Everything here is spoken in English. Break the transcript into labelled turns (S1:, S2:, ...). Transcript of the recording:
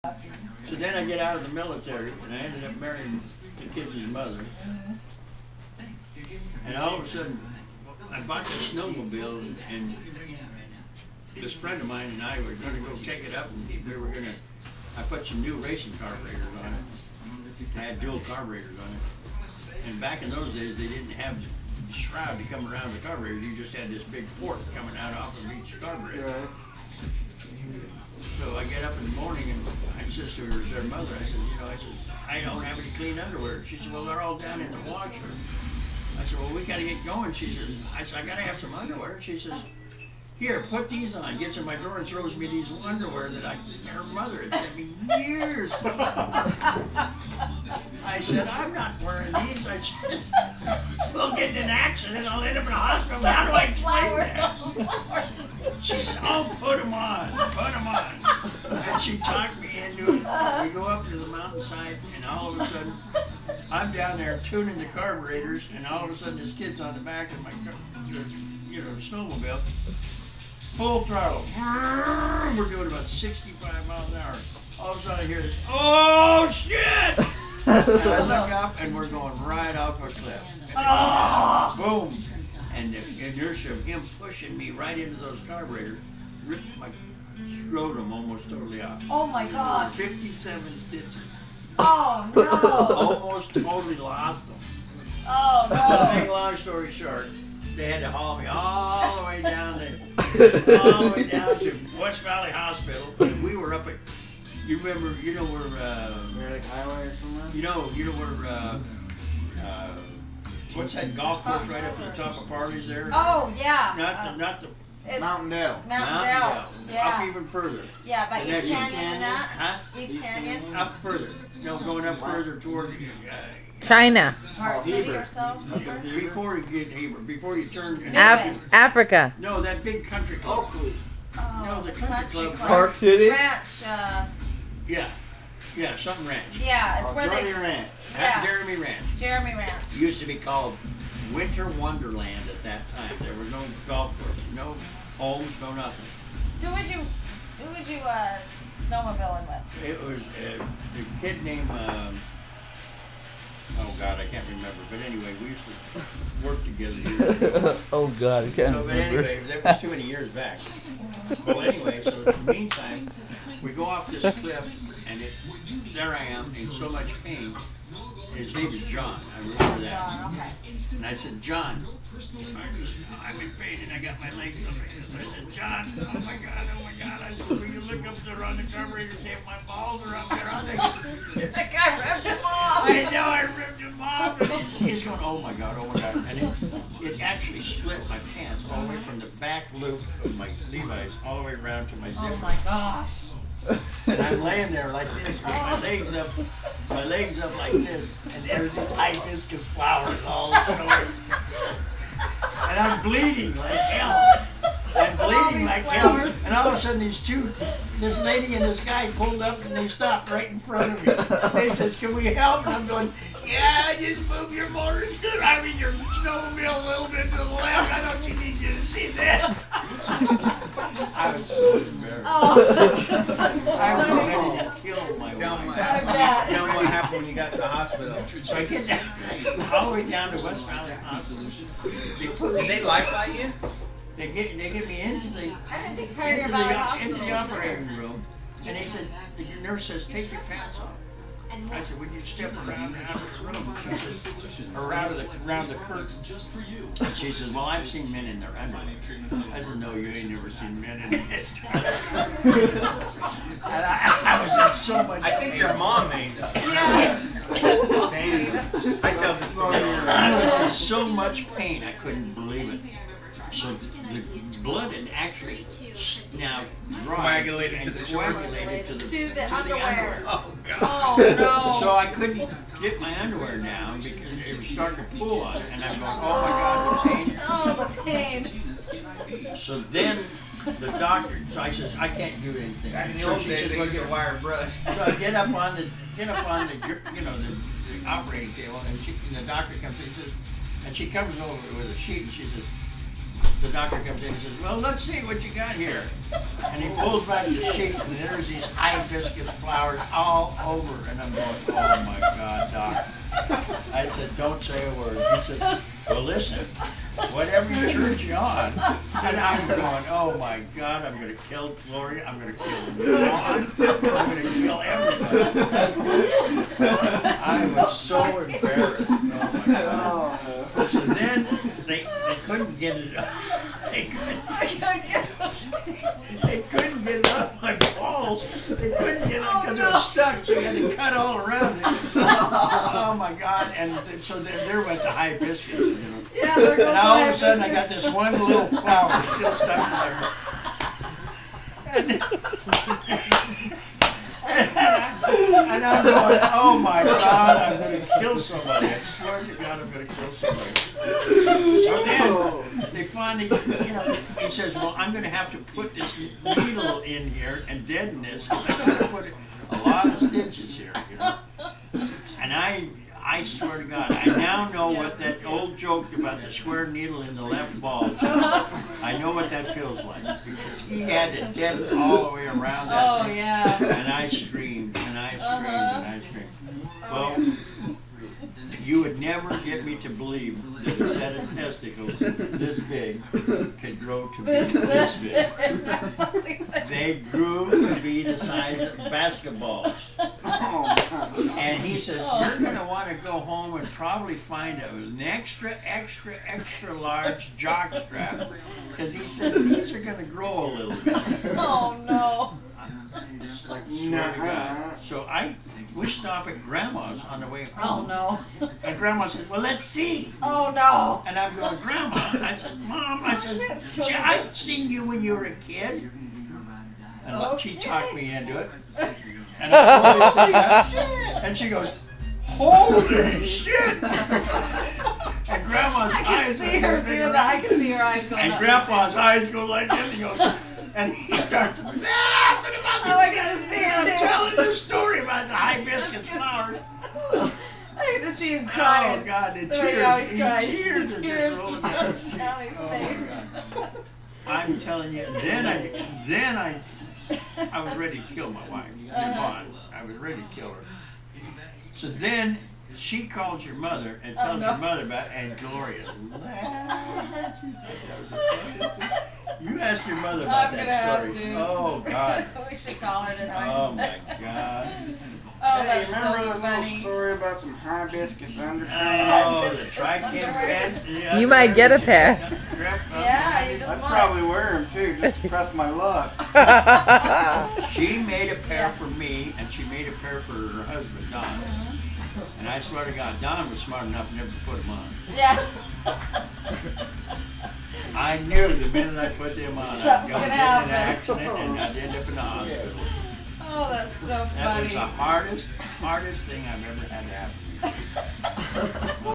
S1: So then I get out of the military, and I ended up marrying the kids' mother. And all of a sudden, I bought this snowmobile, and this friend of mine and I were going to go take it up, and they were going to. I put some new racing carburetors on it. I had dual carburetors on it. And back in those days, they didn't have the shroud to come around the carburetor. You just had this big port coming out off of each carburetor. Right. So I get up in the morning and I says to her mother, I said, I don't have any clean underwear. She said, well, they're all down in the washer. I said, well, we got to get going. She says, I got to have some underwear. She says, here, put these on. Gets in my drawer and throws me these underwear that her mother had sent me years ago. I said, I'm not wearing these. I said, we'll get in an accident. I'll end up in a hospital. How do I explain that? She said, oh, put them on. Put them on. And she talked me into it. We go up to the mountainside, and all of a sudden, I'm down there tuning the carburetors, and all of a sudden, this kid's on the back of my snowmobile. Full throttle. We're doing about 65 miles an hour. All of a sudden I hear this, oh shit! And I look up and we're going right off a cliff. And boom! And the inertia of him pushing me right into those carburetors ripped my scrotum almost totally off.
S2: Oh my gosh.
S1: 57 stitches.
S2: Oh no!
S1: Almost totally lost them.
S2: Oh no!
S1: To make a long story short, they had to haul me all the way down to West Valley Hospital. We were up at, you know where,
S3: Merrick Highway or somewhere?
S1: you know where, what's that golf course right up at the top of Parley's there?
S2: Oh yeah.
S1: Not the
S3: Mountain Dale.
S2: Mountain Dale. Yeah.
S1: Up even further.
S2: Yeah, by
S1: And
S2: East
S1: that's
S2: Canyon and that.
S1: Huh?
S2: East Canyon.
S1: Up further. No, going up further toward
S4: China.
S2: Heart City or so.
S1: before you get Heber, before you turn.
S4: Africa.
S1: No, that big country club. No, the country club.
S3: Park City?
S2: Ranch.
S1: Yeah, something ranch.
S2: Yeah, it's where
S3: Jeremy
S2: they.
S3: Ranch.
S2: Yeah.
S1: Jeremy Ranch.
S2: Jeremy Ranch.
S1: It used to be called Winter Wonderland at that time. There were no golf courses, no homes, no nothing.
S2: Who was you snowmobiling with?
S1: It was a kid named, oh God, I can't remember. But anyway, we used to work together years ago.
S4: Oh God, I can't
S1: So, but anyway, that was too many years back. Well, anyway, so in the meantime, we go off this cliff, and there I am in so much pain. His name is John. I remember that.
S2: John, okay.
S1: And I said, John, I'm in pain and I got my legs up. I said, John, oh my God. I said, will you look up there on the carburetor and see if my balls are up there on the
S2: That guy ripped him off.
S1: I know, I ripped him off. And he's going, oh my God. And it actually split my pants all the way from the back loop of my Levi's all the way around to my zipper.
S2: Oh my gosh.
S1: And I'm laying there like this with my legs up like this, and there's these hibiscus flowers all over. And I'm bleeding like hell. And all of a sudden this lady and this guy pulled up and they stopped right in front of me. They says, can we help? And I'm going, yeah, just move your motor scooter. I mean your snowmobile a little bit to the left. I don't need you to see that. I was so embarrassed. I was ready to kill my wife.
S3: Tell me what happened when you got to the hospital.
S1: So I get down, all the way down to West Valley Hospital.
S3: Did they lifeline you?
S1: They get me into the operating room, and they said, the nurse says, take your pants off. I said, would you step around out of the room? She says, around the curtain. And she says, well, I've seen men in their underwear. I said, no, you ain't never seen men in this. And I was in so much pain.
S3: I think your mom made that.
S1: Pain.
S3: I tell this story.
S1: I was in so much pain, I couldn't believe it. So the blood had actually now
S3: Coagulated to the
S1: coagulated to the
S2: underwear.
S1: Oh God!
S2: Oh no!
S1: So I couldn't get my underwear down because it was starting to pull on it, and I'm going, oh my God, the pain!
S2: Oh, the pain!
S1: So then the doctor, so I says, I can't do anything.
S3: Back in the
S1: So
S3: old
S1: she
S3: days,
S1: says,
S3: they
S1: well,
S3: would get wire brush.
S1: so I get up on the the operating table, and the doctor comes in and says, and she comes over with a sheet and she says, the doctor comes in and says, well, let's see what you got here. And he pulls back the sheet, and there's these hibiscus flowers all over. And I'm going, oh my God, Doc. I said, don't say a word. He said, well, listen, whatever church you're on. And I'm going, oh my God, I'm going to kill Gloria. I'm going to kill Ron. I'm going to kill everybody. I was so embarrassed. Oh my God. So then they couldn't get it up. They couldn't get it up my balls. They couldn't get it because it was stuck, so you had to cut all around it. Oh my God. And so there went the hibiscus, you know.
S2: Yeah, there goes
S1: And all of a
S2: the
S1: sudden I
S2: hibiscus.
S1: got this one little flower still stuck in my and I'm going, oh my God, I'm going to kill somebody. I swear to God, I'm going to kill somebody. So then they finally, you know, he says, well, I'm going to have to put this needle in here and deaden this. Because I got to put a lot of stitches here, you know. And I swear to God, I now know what that old joke about the square needle in the left bulge. I know what that feels like because he had to deaden all the way around that thing.
S2: Yeah.
S1: And I screamed, and I screamed, and I screamed. Well, you would never get me to believe that a set of testicles this big could grow to be this big. They grew to be the size of basketballs. And he says, you're going to want to go home and probably find an extra large jock strap. Because he says, these are going to grow a little bit.
S2: Oh no.
S1: Swear to God. So we stop at Grandma's on the way home.
S2: Oh no.
S1: And Grandma says, well, let's see.
S2: Oh no.
S1: And I'm going, Grandma. I said, Mom, I said, I've seen you when you were a kid. And she talked me into it. And I told her, and she goes, holy shit. And Grandma's
S2: I can
S1: eyes
S2: see her do that. I can see her eyes going
S1: and
S2: up.
S1: Grandpa's eyes go like this. He goes, and he starts laughing about this.
S2: Oh, I gotta see
S1: And I'm
S2: it
S1: telling this story about the hibiscus flowers.
S2: I get to see him crying.
S1: Oh God, the
S2: The way he
S1: tears,
S2: always
S1: the
S2: cries.
S1: tears are
S2: Tears
S1: just rolling down.
S2: down his face.
S1: God. I'm telling you, then I was ready to kill my wife, Yvonne. I was ready to kill her. So then she calls your mother and tells your mother about it, and Gloria laughs. You ask your mother about
S2: I'm
S1: that
S2: gonna
S1: story.
S2: have to.
S1: Oh God.
S2: We should call her tonight.
S1: Oh my God.
S2: Oh,
S5: Hey,
S2: that's
S5: remember
S2: so
S5: the little
S2: funny.
S5: story about some hibiscus underground?
S1: Oh, the tricham.
S4: You might get a pair.
S2: Yeah, you just
S5: I'd
S2: might.
S5: probably wear them too, just to press my luck.
S1: She made a pair for me, and she made a pair for her husband, Don. And I swear to God, Don was smart enough never to put them on.
S2: Yeah.
S1: I knew the minute I put them on, I'd
S2: Something's
S1: go
S2: gonna
S1: get in an
S2: happen.
S1: accident and I'd end up in the hospital.
S2: Oh, that's so
S1: That was
S2: funny.
S1: the hardest thing I've ever had to happen.